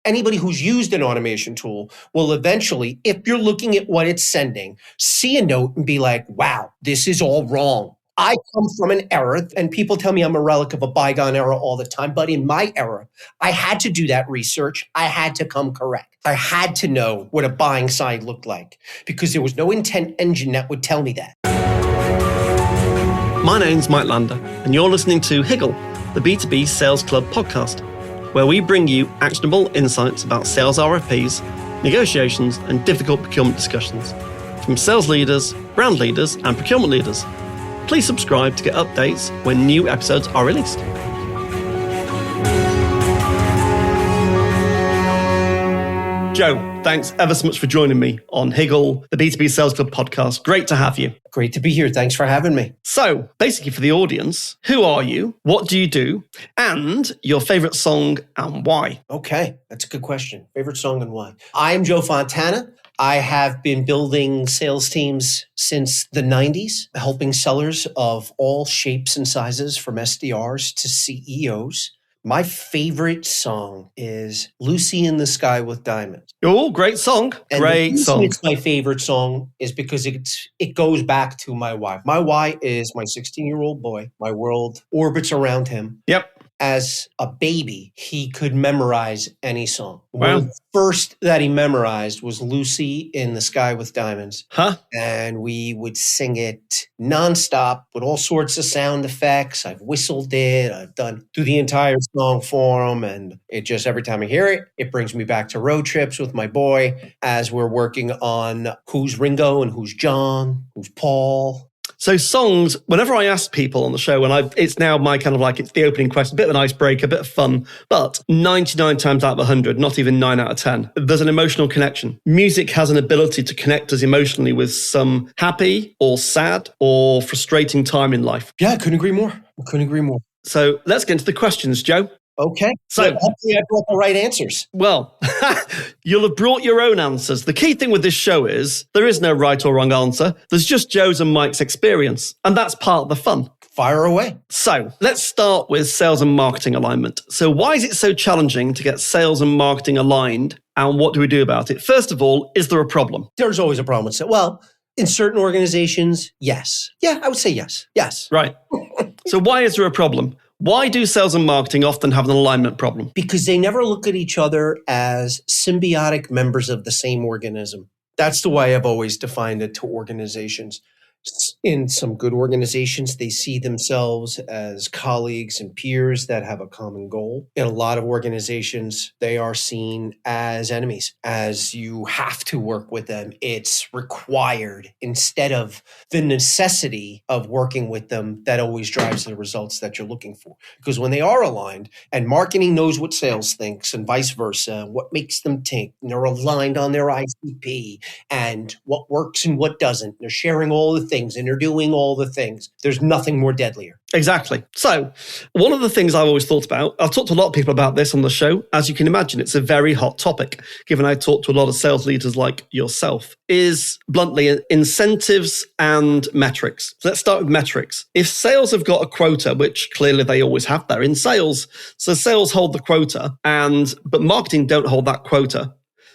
Anybody who's used an automation tool will eventually, if you're looking at what it's sending, see a note and be like, wow, this is all wrong. I come from an era, and people tell me I'm a relic of a bygone era all the time, but in my era, I had to do that research. I had to come correct. I had to know what a buying side looked like because there was no intent engine that would tell me that. My name's Mike Lander, and you're listening to Higgle, the B2B Sales Club podcast, where we bring you actionable insights about sales RFPs, negotiations, and difficult procurement discussions from sales leaders, brand leaders, and procurement leaders. Please subscribe to get updates when new episodes are released. Joe, thanks ever so much for joining me on Higgle, the B2B Sales Club podcast. Great to have you. Great to be here. Thanks for having me. So, basically for the audience, who are you? What do you do? And your favorite song and why? Okay, that's a good question. Favorite song and why? I'm Joe Fontana. I have been building sales teams since the 90s, helping sellers of all shapes and sizes from SDRs to CEOs. My favorite song is Lucy in the Sky with Diamonds. Oh, great song. And great song. It's my favorite song is because it goes back to my why. My why is my 16-year-old boy. My world orbits around him. Yep. As a baby, he could memorize any song. Wow. The first that he memorized was Lucy in the Sky with Diamonds. Huh? And we would sing it nonstop with all sorts of sound effects. I've whistled it. I've done through the entire song for him. And it just, every time I hear it, it brings me back to road trips with my boy as we're working on who's Ringo and who's John, who's Paul. So songs, whenever I ask people on the show, and it's now my kind of like, it's the opening question, a bit of an icebreaker, a bit of fun, but 99 times out of 100, not even 9 out of 10, there's an emotional connection. Music has an ability to connect us emotionally with some happy or sad or frustrating time in life. Yeah, I couldn't agree more. So let's get into the questions, Joe. Okay. So hopefully I brought the right answers. Well, you'll have brought your own answers. The key thing with this show is there is no right or wrong answer. There's just Joe's and Mike's experience. And that's part of the fun. Fire away. So let's start with sales and marketing alignment. So why is it so challenging to get sales and marketing aligned? And what do we do about it? First of all, is there a problem? There's always a problem with it. Well, in certain organizations, yes. Yeah, I would say yes. Yes. Right. So why is there a problem? Why do sales and marketing often have an alignment problem? Because they never look at each other as symbiotic members of the same organism. That's the way I've always defined it to organizations. In some good organizations, they see themselves as colleagues and peers that have a common goal. In a lot of organizations, they are seen as enemies, as you have to work with them. It's required instead of the necessity of working with them that always drives the results that you're looking for. Because when they are aligned and marketing knows what sales thinks and vice versa, what makes them tick, and they're aligned on their ICP and what works and what doesn't, they're sharing all the things and they're doing all the things. There's nothing more deadlier. Exactly. So one of the things I've always thought about, I've talked to a lot of people about this on the show. As you can imagine, it's a very hot topic, given I talk to a lot of sales leaders like yourself, is bluntly incentives and metrics. So let's start with metrics. If sales have got a quota, which clearly they always have there in sales, so sales hold the quota, but marketing don't hold that quota.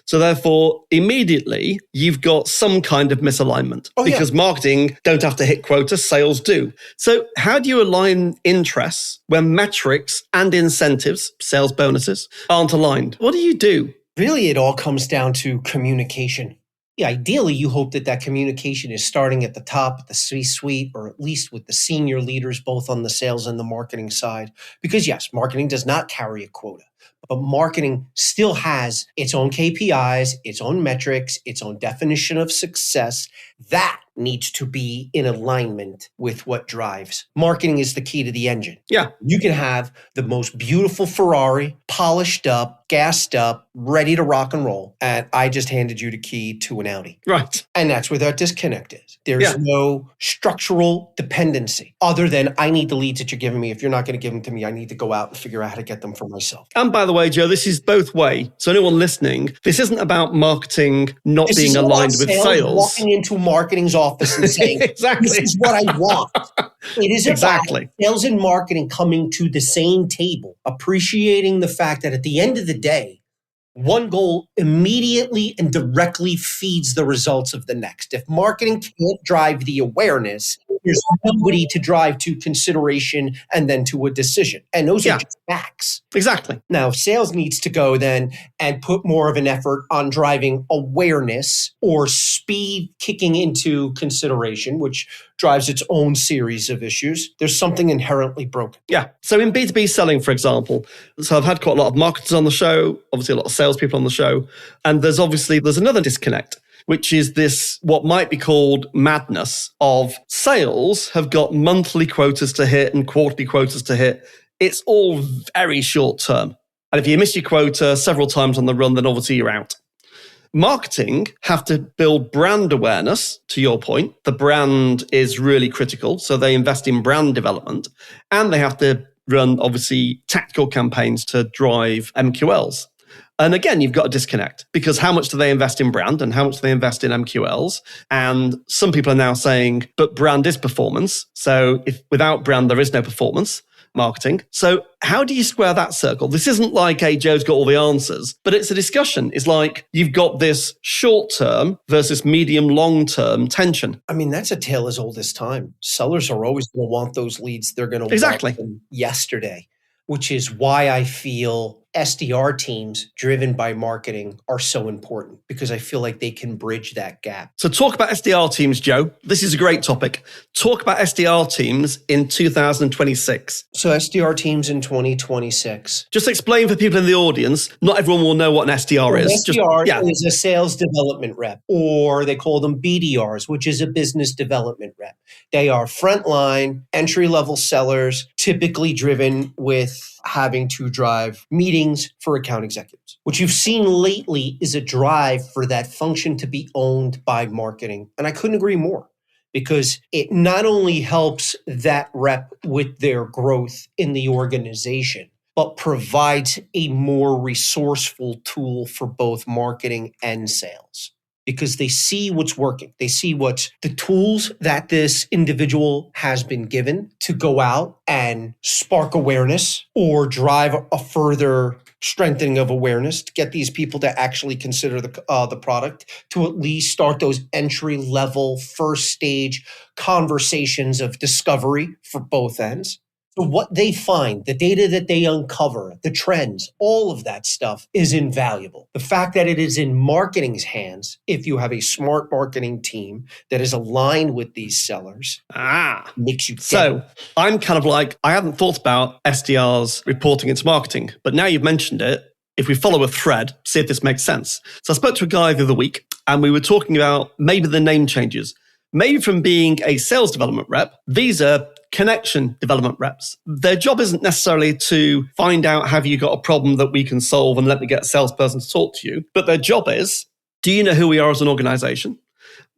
So therefore, immediately, you've got some kind of misalignment because marketing don't have to hit quota, sales do. So how do you align interests when metrics and incentives, sales bonuses, aren't aligned? What do you do? Really, it all comes down to communication. Yeah, ideally, you hope that communication is starting at the top, at the C-suite, or at least with the senior leaders, both on the sales and the marketing side. Because yes, marketing does not carry a quota. But marketing still has its own KPIs, its own metrics, its own definition of success. That needs to be in alignment with what drives. Marketing is the key to the engine. Yeah. You can have the most beautiful Ferrari, polished up, gassed up, ready to rock and roll. And I just handed you the key to an Audi. Right. And that's where that disconnect is. There's no structural dependency other than I need the leads that you're giving me. If you're not going to give them to me, I need to go out and figure out how to get them for myself. And by the way, Joe, this is both way. So anyone listening, this isn't about marketing not being aligned with sales. Walking into marketing's office and saying, exactly. This is what I want. It is exactly about sales and marketing coming to the same table, appreciating the fact that at the end of the day, One goal immediately and directly feeds the results of the next. If marketing can't drive the awareness, there's nobody to drive to consideration and then to a decision. And those are just facts. Exactly. Now, if sales needs to go then and put more of an effort on driving awareness or speed kicking into consideration, which drives its own series of issues, there's something inherently broken. Yeah. So in B2B selling, for example, so I've had quite a lot of marketers on the show, obviously a lot of salespeople on the show, and there's another disconnect, which is this, what might be called madness of sales have got monthly quotas to hit and quarterly quotas to hit. It's all very short term. And if you miss your quota several times on the run, then obviously you're out. Marketing have to build brand awareness, to your point. The brand is really critical. So they invest in brand development and they have to run, obviously, tactical campaigns to drive MQLs. And again, you've got a disconnect because how much do they invest in brand and how much do they invest in MQLs? And some people are now saying, but brand is performance. So if without brand, there is no performance marketing. So how do you square that circle? This isn't like, hey, Joe's got all the answers, but it's a discussion. It's like you've got this short-term versus medium, long-term tension. I mean, that's a tale as old as time. Sellers are always going to want those leads. They're going to want them yesterday, which is why I feel SDR teams driven by marketing are so important because I feel like they can bridge that gap. So talk about SDR teams, Joe. This is a great topic. Talk about SDR teams in 2026. So SDR teams in 2026. Just explain for people in the audience. Not everyone will know what an SDR is. SDR is a sales development rep, or they call them BDRs, which is a business development rep. They are frontline, entry-level sellers, typically driven with having to drive meetings for account executives. What you've seen lately is a drive for that function to be owned by marketing. And I couldn't agree more because it not only helps that rep with their growth in the organization, but provides a more resourceful tool for both marketing and sales. Because they see what's working. They see what's the tools that this individual has been given to go out and spark awareness or drive a further strengthening of awareness to get these people to actually consider the product, to at least start those entry-level, first-stage conversations of discovery for both ends. So what they find, the data that they uncover, the trends, all of that stuff is invaluable. The fact that it is in marketing's hands, if you have a smart marketing team that is aligned with these sellers, makes you So I'm kind of like, I hadn't thought about SDRs reporting into marketing, but now you've mentioned it. If we follow a thread, see if this makes sense. So I spoke to a guy the other week and we were talking about maybe the name changes. Maybe from being a sales development rep, these are connection development reps. Their job isn't necessarily to find out, have you got a problem that we can solve and let me get a salesperson to talk to you? But their job is, do you know who we are as an organization?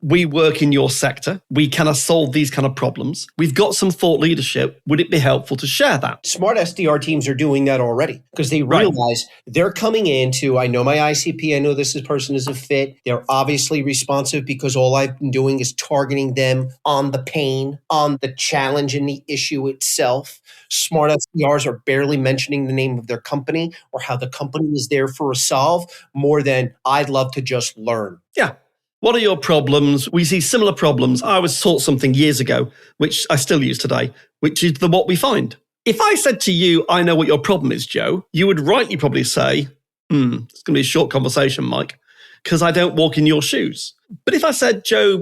We work in your sector. We kind of solve these kind of problems. We've got some thought leadership. Would it be helpful to share that? Smart SDR teams are doing that already because they realize they're coming into, I know my ICP, I know this person is a fit. They're obviously responsive because all I've been doing is targeting them on the pain, on the challenge and the issue itself. Smart SDRs are barely mentioning the name of their company or how the company is there for a solve more than I'd love to just learn. Yeah. What are your problems? We see similar problems. I was taught something years ago, which I still use today, which is what we find. If I said to you, I know what your problem is, Joe, you would rightly probably say, it's going to be a short conversation, Mike, because I don't walk in your shoes. But if I said, Joe,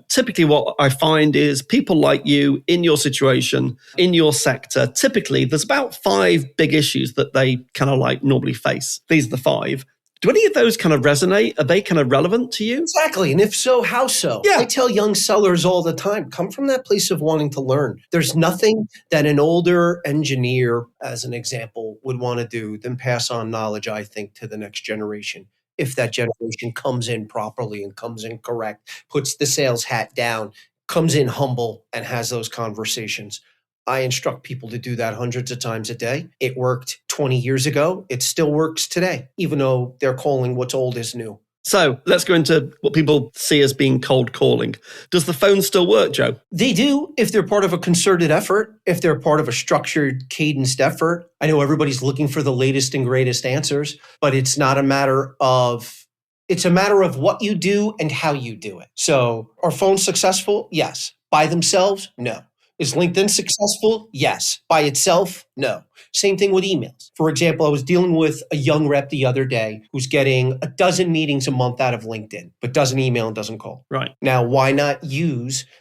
typically what I find is people like you in your situation, in your sector, typically there's about 5 big issues that they kind of like normally face. These are the 5. Do any of those kind of resonate? Are they kind of relevant to you? Exactly. And if so, how so? Yeah. I tell young sellers all the time, come from that place of wanting to learn. There's nothing that an older engineer, as an example, would want to do than pass on knowledge, I think, to the next generation. If that generation comes in properly and comes in correct, puts the sales hat down, comes in humble and has those conversations. I instruct people to do that hundreds of times a day. It worked 20 years ago. It still works today, even though they're calling what's old is new. So let's go into what people see as being cold calling. Does the phone still work, Joe? They do if they're part of a concerted effort, if they're part of a structured, cadenced effort. I know everybody's looking for the latest and greatest answers, but it's not a matter of, it's a matter of what you do and how you do it. So are phones successful? Yes. By themselves? No. Is LinkedIn successful? Yes. By itself? No. Same thing with emails. For example, I was dealing with a young rep the other day who's getting a dozen meetings a month out of LinkedIn, but doesn't email and doesn't call. Right. Now, why not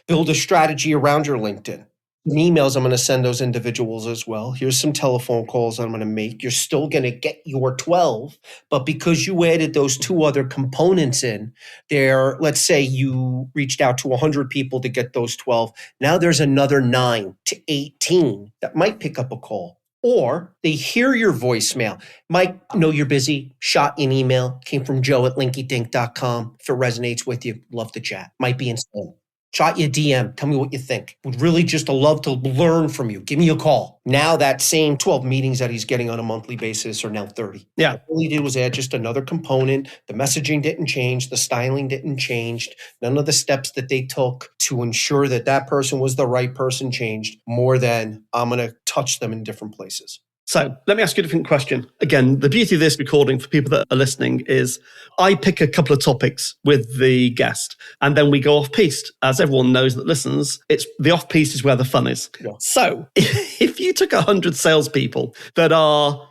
build a strategy around your LinkedIn? In emails, I'm going to send those individuals as well. Here's some telephone calls I'm going to make. You're still going to get your 12, but because you added those two other components in there, let's say you reached out to 100 people to get those 12. Now there's another 9 to 18 that might pick up a call. Or they hear your voicemail. Mike, know you're busy, shot you an email, came from joe@linkydink.com. If it resonates with you, love to chat. Might be in spam. Shot you a DM. Tell me what you think. Would really just love to learn from you. Give me a call. Now that same 12 meetings that he's getting on a monthly basis are now 30. Yeah. All he did was add just another component. The messaging didn't change. The styling didn't change. None of the steps that they took to ensure that that person was the right person changed, more than I'm going to touch them in different places. So let me ask you a different question. Again, the beauty of this recording for people that are listening is I pick a couple of topics with the guest and then we go off-piste. As everyone knows that listens, it's the off-piste is where the fun is. Yeah. So if you took 100 salespeople that are,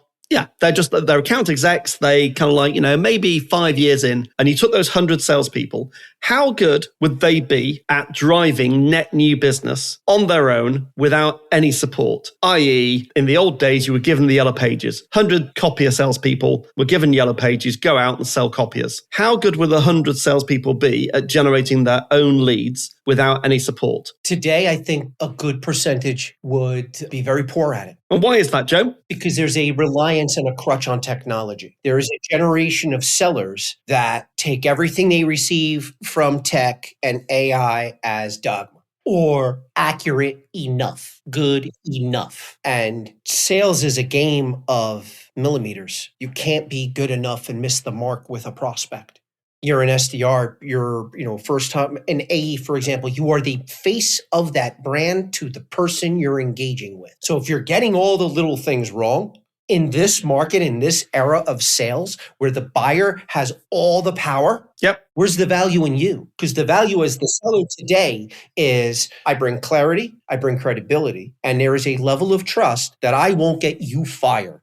they're account execs, they kind of like, maybe 5 years in, and you took those 100 salespeople, how good would they be at driving net new business on their own without any support? I.e., in the old days, you were given the yellow pages. 100 copier salespeople were given yellow pages, go out and sell copiers. How good would 100 salespeople be at generating their own leads without any support? Today, I think a good percentage would be very poor at it. And why is that, Joe? Because there's a reliance and a crutch on technology. There is a generation of sellers that take everything they receive from tech and AI as dogma or accurate enough, good enough. And sales is a game of millimeters. You can't be good enough and miss the mark with a prospect. You're an SDR, you're, first time, an AE, for example, you are the face of that brand to the person you're engaging with. So if you're getting all the little things wrong in this market, in this era of sales, where the buyer has all the power, where's the value in you? Because the value as the seller today is I bring clarity, I bring credibility, and there is a level of trust that I won't get you fired.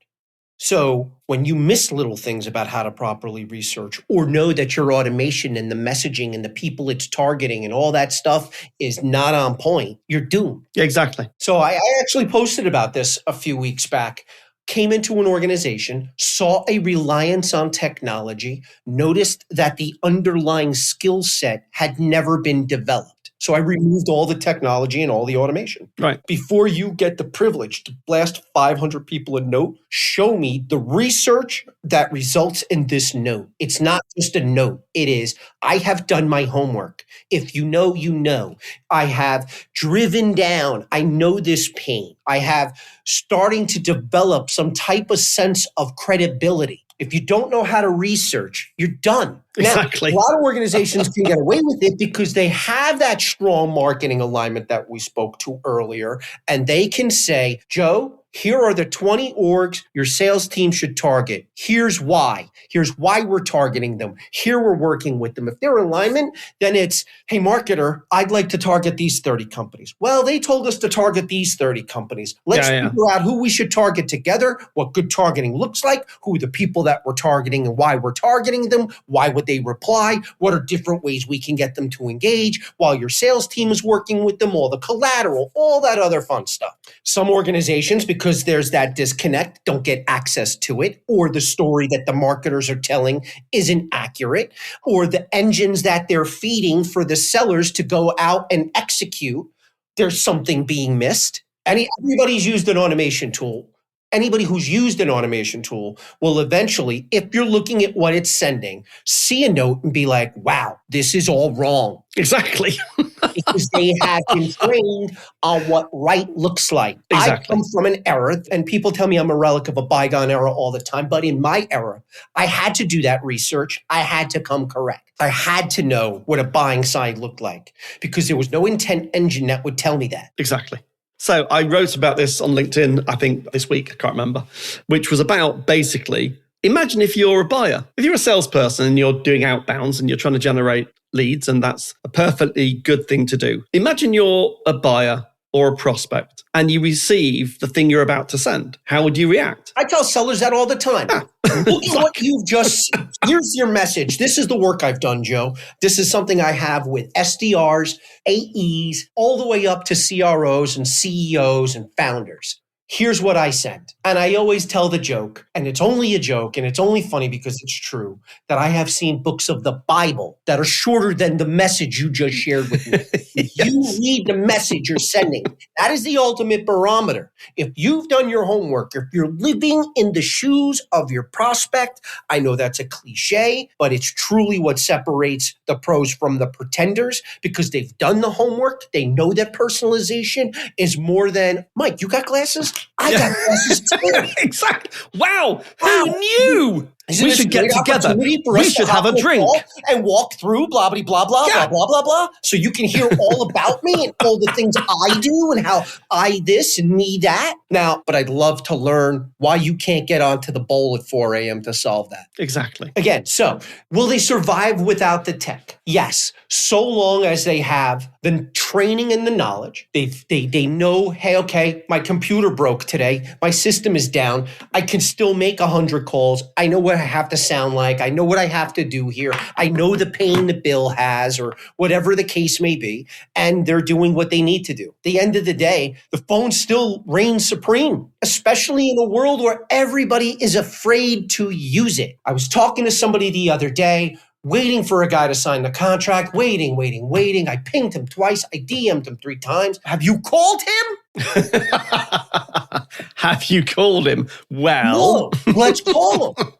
So when you miss little things about how to properly research or know that your automation and the messaging and the people it's targeting and all that stuff is not on point, you're doomed. Yeah, exactly. So I actually posted about this a few weeks back. Came into an organization, saw a reliance on technology, noticed that the underlying skill set had never been developed. So I removed all the technology and all the automation. Right. Before you get the privilege to blast 500 people a note, show me the research that results in this note. It's not just a note. It is, I have done my homework. If you know, you know. I have driven down. I know this pain. I have starting to develop some type of sense of credibility. If you don't know how to research, you're done. Exactly. Now, a lot of organizations can get away with it because they have that strong marketing alignment that we spoke to earlier. And they can say, Joe, here are the 20 orgs your sales team should target. Here's why. Here's why we're targeting them. Here we're working with them. If they're in alignment, then it's, hey, marketer, I'd like to target these 30 companies. Well, they told us to target these 30 companies. Let's figure out who we should target together, what good targeting looks like, who are the people that we're targeting and why we're targeting them, why would they reply, what are different ways we can get them to engage while your sales team is working with them, all the collateral, all that other fun stuff. Some organizations, because there's that disconnect, don't get access to it, or the story that the marketers are telling isn't accurate, or the engines that they're feeding for the sellers to go out and execute, there's something being missed. Everybody's used an automation tool. Anybody who's used an automation tool will eventually, if you're looking at what it's sending, see a note and be like, wow, this is all wrong. Exactly. because they have been trained on what right looks like. Exactly. I come from an era, and people tell me I'm a relic of a bygone era all the time, but in my era, I had to do that research. I had to come correct. I had to know what a buying side looked like because there was no intent engine that would tell me that. Exactly. So I wrote about this on LinkedIn, I think this week, I can't remember, which was about basically, imagine if you're a buyer. If you're a salesperson and you're doing outbounds and you're trying to generate leads, and that's a perfectly good thing to do. Imagine you're a buyer or a prospect and you receive the thing you're about to send. How would you react? I tell sellers that all the time. Look at what you've just, here's your message. This is the work I've done, Joe. This is something I have with SDRs, AEs, all the way up to CROs and CEOs and founders. Here's what I send. And I always tell the joke, and it's only a joke, and it's only funny because it's true, that I have seen books of the Bible that are shorter than the message you just shared with me. If you read the message you're sending, that is the ultimate barometer. If you've done your homework, if you're living in the shoes of your prospect, I know that's a cliche, but it's truly what separates the pros from the pretenders because they've done the homework. They know that personalization is more than, Mike, you got glasses? I got glasses too. Exactly. Wow. Who knew? We should get together. We should have a drink and walk through blah, blah, blah, blah, blah, blah, blah, blah. So you can hear all about me and all the things I do and how I this and me that. Now, but I'd love to learn why you can't get onto the bowl at 4 a.m. to solve that. Exactly. Again, so will they survive without the tech? Yes, so long as they have the training and the knowledge. They know, hey, okay, my computer broke today. My system is down. I can still make 100 calls. I know what I have to sound like. I know what I have to do here. I know the pain the bill has or whatever the case may be. And they're doing what they need to do. At the end of the day, the phone still reigns supreme, especially in a world where everybody is afraid to use it. I was talking to somebody the other day, waiting for a guy to sign the contract, waiting. I pinged him twice. I DM'd him 3 times. Have you called him? Have you called him? Well, no, let's call him.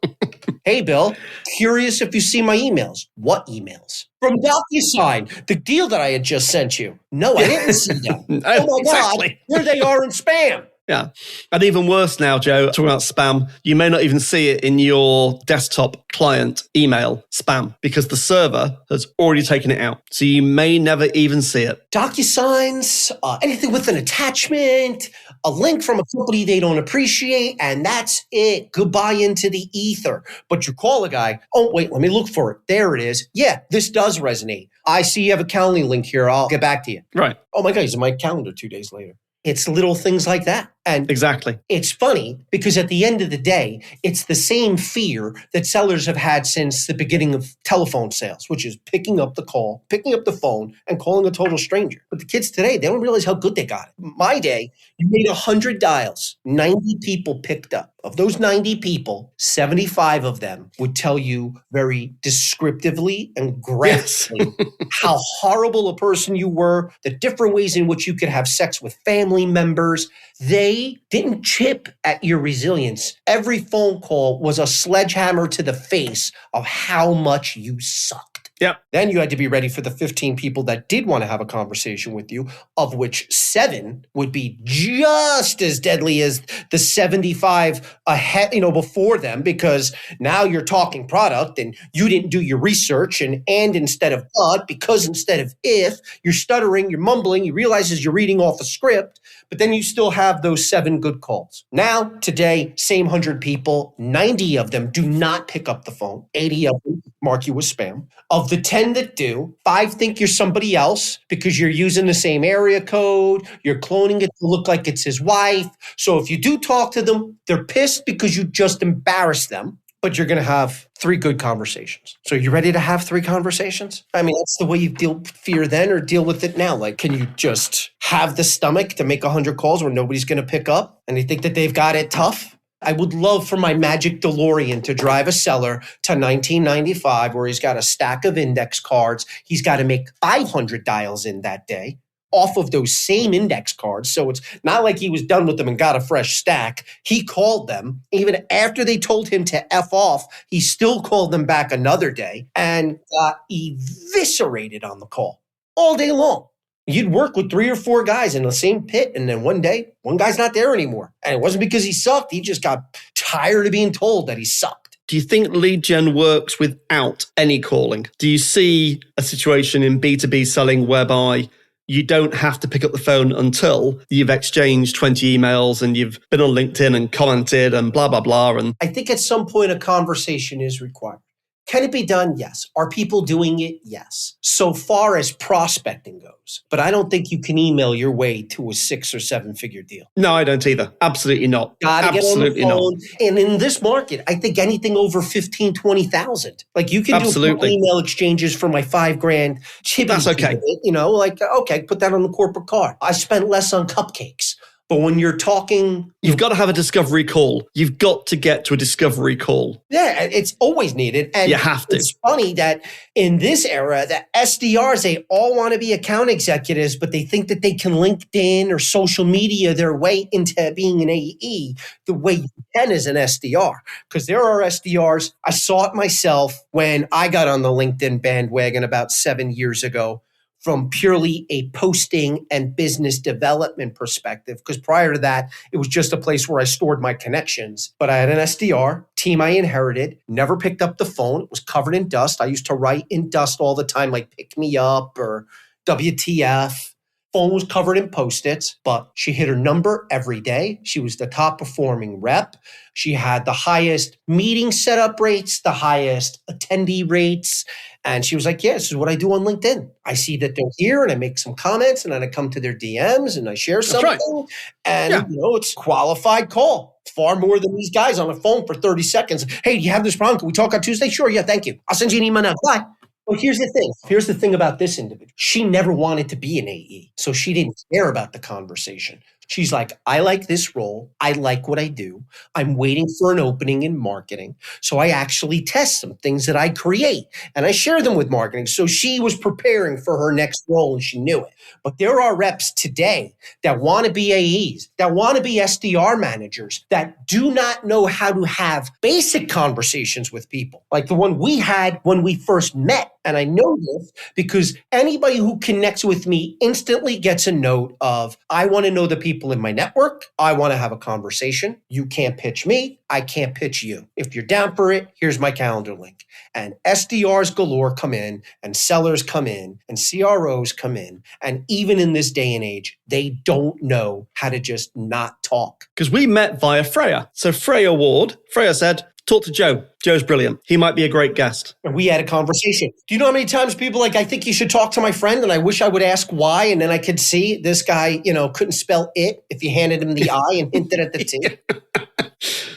Hey, Bill, curious if you see my emails. What emails? From DocuSign, the deal that I had just sent you. No, I didn't see them. Oh my exactly. God, here they are in spam. Yeah. And even worse now, Joe, talking about spam, you may not even see it in your desktop client email spam because the server has already taken it out. So you may never even see it. DocuSigns, anything with an attachment, a link from a company they don't appreciate, and that's it. Goodbye into the ether. But you call a guy, oh, wait, let me look for it. There it is. Yeah, this does resonate. I see you have a Calendly link here. I'll get back to you. Right. Oh my God, he's in my calendar 2 days later. It's little things like that. And exactly. It's funny because at the end of the day, it's the same fear that sellers have had since the beginning of telephone sales, which is picking up the call, picking up the phone and calling a total stranger. But the kids today, they don't realize how good they got it. My day, you made 100 dials, 90 people picked up. Of those 90 people, 75 of them would tell you very descriptively and graphically how horrible a person you were, the different ways in which you could have sex with family members. They didn't chip at your resilience. Every phone call was a sledgehammer to the face of how much you sucked. Yeah. Then you had to be ready for the 15 people that did want to have a conversation with you, of which 7 would be just as deadly as the 75 ahead, before them, because now you're talking product and you didn't do your research and instead of but, because instead of if, you're stuttering, you're mumbling, you realize as you're reading off a script, but then you still have those 7 good calls. Now, today, same 100 people, 90 of them do not pick up the phone. 80 of them mark you as spam. Of the 10 that do, 5 think you're somebody else because you're using the same area code, you're cloning it to look like it's his wife. So if you do talk to them, they're pissed because you just embarrassed them, but you're going to have 3 good conversations. So you ready to have 3 conversations? I mean, that's the way you deal with fear then or deal with it now. Like, can you just have the stomach to make 100 calls when nobody's going to pick up and they think that they've got it tough? I would love for my magic DeLorean to drive a seller to 1995 where he's got a stack of index cards. He's got to make 500 dials in that day off of those same index cards. So it's not like he was done with them and got a fresh stack. He called them. Even after they told him to F off, he still called them back another day and got eviscerated on the call all day long. You'd work with 3 or 4 guys in the same pit, and then one day, one guy's not there anymore. And it wasn't because he sucked. He just got tired of being told that he sucked. Do you think lead gen works without any calling? Do you see a situation in B2B selling whereby you don't have to pick up the phone until you've exchanged 20 emails and you've been on LinkedIn and commented and blah, blah, blah? And I think at some point a conversation is required. Can it be done? Yes. Are people doing it? Yes. So far as prospecting goes. But I don't think you can email your way to a 6 or 7 figure deal. No, I don't either. Absolutely not. Gotta get on the phone. Not. And in this market, I think anything over 15, 20,000. Like you can do email exchanges for my $5,000 chippy. That's okay. Okay, put that on the corporate card. I spent less on cupcakes. But when you're talking... You've got to have a discovery call. You've got to get to a discovery call. Yeah, it's always needed. And you have to. It's funny that in this era, the SDRs, they all want to be account executives, but they think that they can LinkedIn or social media their way into being an AE the way you can as an SDR. Because there are SDRs, I saw it myself when I got on the LinkedIn bandwagon about 7 years ago, from purely a posting and business development perspective. Because prior to that, it was just a place where I stored my connections. But I had an SDR team I inherited, never picked up the phone. It was covered in dust. I used to write in dust all the time, like pick me up or WTF. Phone was covered in Post-its, but she hit her number every day. She was the top performing rep. She had the highest meeting setup rates, the highest attendee rates. And she was like, yeah, this is what I do on LinkedIn. I see that they're here and I make some comments and then I come to their DMs and I share something. Right. And, it's qualified call. Far more than these guys on the phone for 30 seconds. Hey, do you have this problem? Can we talk on Tuesday? Sure. Yeah, thank you. I'll send you an email now. Bye. Well, here's the thing. Here's the thing about this individual. She never wanted to be an AE, so she didn't care about the conversation. She's like, I like this role. I like what I do. I'm waiting for an opening in marketing. So I actually test some things that I create and I share them with marketing. So she was preparing for her next role and she knew it. But there are reps today that want to be AEs, that want to be SDR managers, that do not know how to have basic conversations with people, like the one we had when we first met. And I know this because anybody who connects with me instantly gets a note of, I want to know the people in my network. I want to have a conversation. You can't pitch me. I can't pitch you. If you're down for it, here's my calendar link. And SDRs galore come in and sellers come in and CROs come in. And even in this day and age, they don't know how to just not talk. Because we met via Freya. So Freya Ward, Freya said, talk to Joe. Joe's brilliant. He might be a great guest. And we had a conversation. Do you know how many times people I think you should talk to my friend and I wish I would ask why. And then I could see this guy, couldn't spell it if you handed him the I and hinted at the T.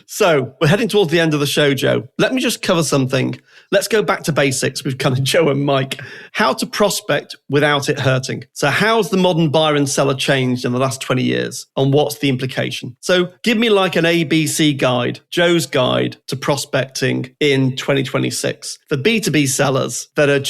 So we're heading towards the end of the show, Joe. Let me just cover something. Let's go back to basics with kind of Joe and Mike. How to prospect without it hurting. So how's the modern buyer and seller changed in the last 20 years? And what's the implication? So give me like an ABC guide, Joe's guide to prospecting in 2026 for B2B sellers that are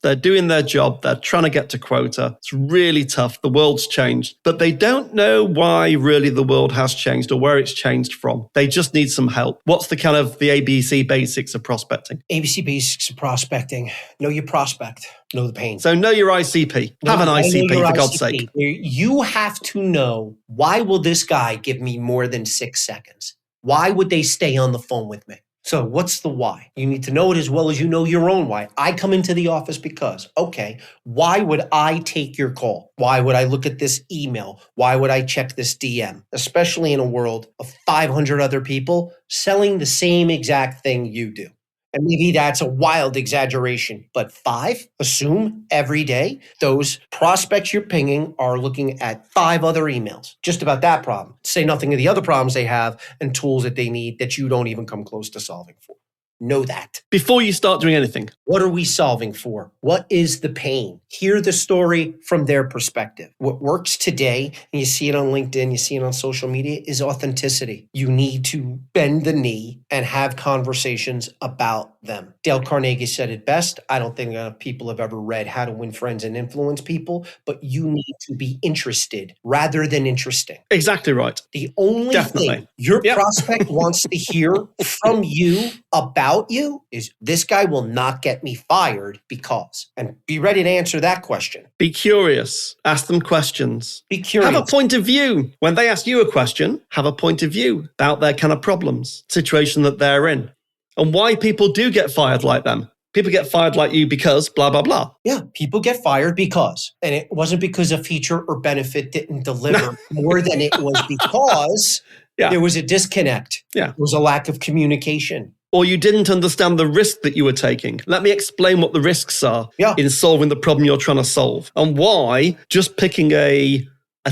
they're doing their job. They're trying to get to quota. It's really tough. The world's changed, but they don't know why really the world has changed or where it's changed from. They just need some help. What's the kind of the ABC basics of prospecting? ABC basics of prospecting. Know your prospect. Know the pain. So know your ICP. Have an ICP, for God's sake. You have to know, why will this guy give me more than 6 seconds? Why would they stay on the phone with me? So what's the why? You need to know it as well as you know your own why. I come into the office because, okay, why would I take your call? Why would I look at this email? Why would I check this DM? Especially in a world of 500 other people selling the same exact thing you do. And maybe that's a wild exaggeration, but 5, assume every day, those prospects you're pinging are looking at 5 other emails, just about that problem. Say nothing of the other problems they have and tools that they need that you don't even come close to solving for. Know that. Before you start doing anything. What are we solving for? What is the pain? Hear the story from their perspective. What works today, and you see it on LinkedIn, you see it on social media, is authenticity. You need to bend the knee and have conversations about them. Dale Carnegie said it best. I don't think people have ever read How to Win Friends and Influence People, but you need to be interested rather than interesting. Exactly right. The only thing your prospect wants to hear from you about you is, this guy will not get me fired because. And be ready to answer that question. Be curious. Ask them questions. Be curious. Have a point of view. When they ask you a question, have a point of view about their kind of problems, situation that they're in, and why people do get fired like them. People get fired like you because blah, blah, blah. Yeah, people get fired because. And it wasn't because a feature or benefit didn't deliver more than it was because there was a disconnect. Yeah. There was a lack of communication. Or you didn't understand the risk that you were taking. Let me explain what the risks are in solving the problem you're trying to solve, and why just picking a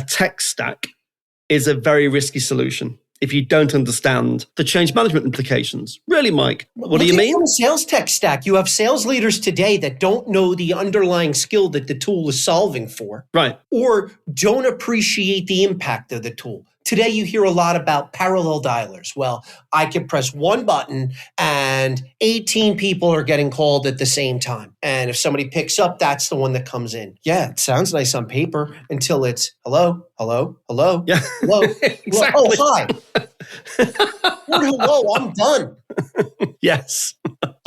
tech stack is a very risky solution if you don't understand the change management implications. Really, Mike, what do you mean? Look at the sales tech stack. You have sales leaders today that don't know the underlying skill that the tool is solving for. Right. Or don't appreciate the impact of the tool. Today, you hear a lot about parallel dialers. Well, I can press one button and 18 people are getting called at the same time. And if somebody picks up, that's the one that comes in. Yeah, it sounds nice on paper until it's hello, hello, hello, hello. Exactly. Oh, hi. Hello, I'm done. Yes.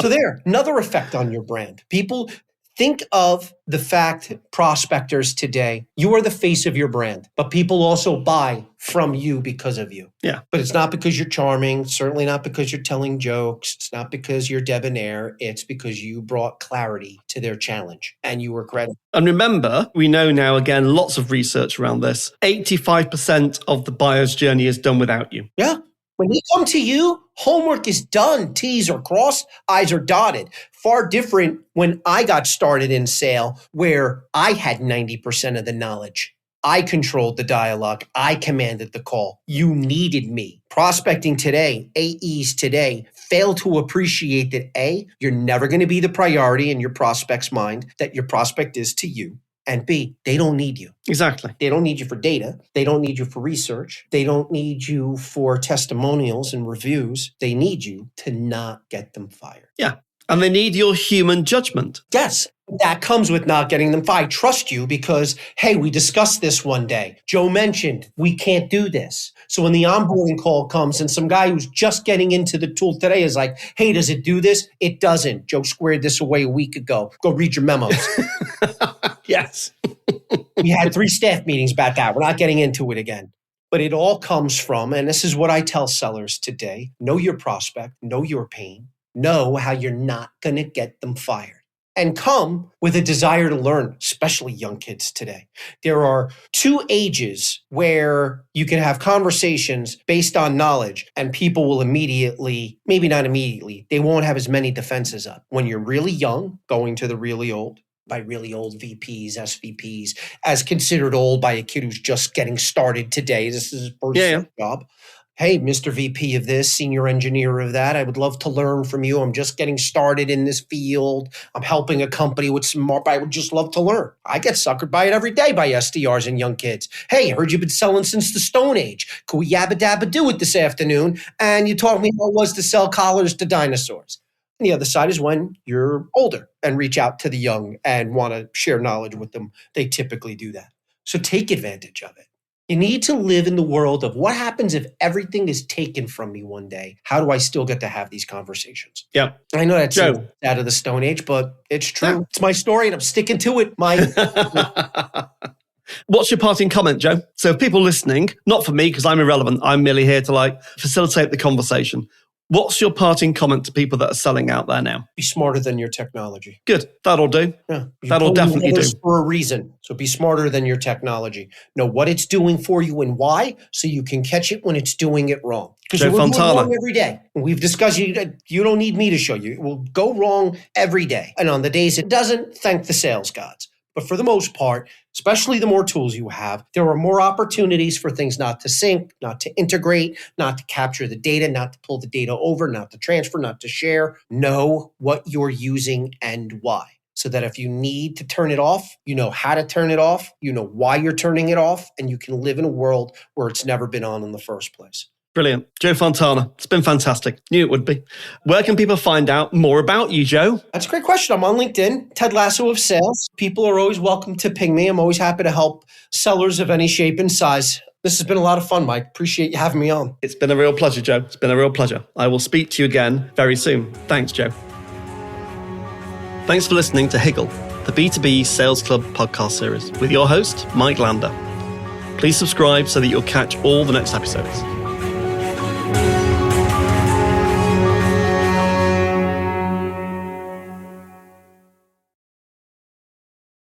So there, another effect on your brand. People think of the fact, prospectors today, you are the face of your brand, but people also buy from you because of you. Yeah. But it's not because you're charming, certainly not because you're telling jokes, it's not because you're debonair, it's because you brought clarity to their challenge and you were credible. And remember, we know now, again, lots of research around this, 85% of the buyer's journey is done without you. Yeah. When they come to you, homework is done. T's are crossed, I's are dotted. Far different when I got started in sale, where I had 90% of the knowledge. I controlled the dialogue. I commanded the call. You needed me. Prospecting today, AEs today, fail to appreciate that A, you're never going to be the priority in your prospect's mind that your prospect is to you. And B, they don't need you. Exactly. They don't need you for data. They don't need you for research. They don't need you for testimonials and reviews. They need you to not get them fired. Yeah. And they need your human judgment. Yes. That comes with not getting them fired. I trust you because, hey, we discussed this one day. Joe mentioned we can't do this. So when the onboarding call comes and some guy who's just getting into the tool today is like, hey, does it do this? It doesn't. Joe squared this away a week ago. Go read your memos. Yes. We had 3 staff meetings back out. We're not getting into it again. But it all comes from, and this is what I tell sellers today, know your prospect, know your pain, know how you're not going to get them fired. And come with a desire to learn, especially young kids today. There are 2 ages where you can have conversations based on knowledge and people will immediately, maybe not immediately, they won't have as many defenses up. When you're really young, going to the really old, by really old VPs, SVPs, as considered old by a kid who's just getting started today. This is his first job. Hey, Mr. VP of this, senior engineer of that, I would love to learn from you. I'm just getting started in this field. I'm helping a company with some more, but I would just love to learn. I get suckered by it every day by SDRs and young kids. Hey, I heard you've been selling since the Stone Age. Could we yabba dabba do it this afternoon? And you taught me how it was to sell collars to dinosaurs. And the other side is when you're older and reach out to the young and want to share knowledge with them. They typically do that. So take advantage of it. You need to live in the world of what happens if everything is taken from me one day? How do I still get to have these conversations? Yeah. I know that's out of the Stone Age, but it's true. Yeah. It's my story and I'm sticking to it, Mike. What's your parting comment, Joe? So people listening, not for me because I'm irrelevant. I'm merely here to facilitate the conversation. What's your parting comment to people that are selling out there now? Be smarter than your technology. Good. That'll do. Yeah. That'll definitely do. For a reason. So be smarter than your technology. Know what it's doing for you and why, so you can catch it when it's doing it wrong. Because it will go wrong every day. We've discussed you don't need me to show you. It will go wrong every day. And on the days it doesn't, thank the sales gods. But for the most part, especially the more tools you have, there are more opportunities for things not to sync, not to integrate, not to capture the data, not to pull the data over, not to transfer, not to share. Know what you're using and why. So that if you need to turn it off, you know how to turn it off, you know why you're turning it off, and you can live in a world where it's never been on in the first place. Brilliant. Joe Fontana, it's been fantastic. Knew it would be. Where can people find out more about you, Joe? That's a great question. I'm on LinkedIn, Ted Lasso of Sales. People are always welcome to ping me. I'm always happy to help sellers of any shape and size. This has been a lot of fun, Mike. Appreciate you having me on. It's been a real pleasure, Joe. It's been a real pleasure. I will speak to you again very soon. Thanks, Joe. Thanks for listening to Higgle, the B2B Sales Club podcast series with your host, Mike Lander. Please subscribe so that you'll catch all the next episodes.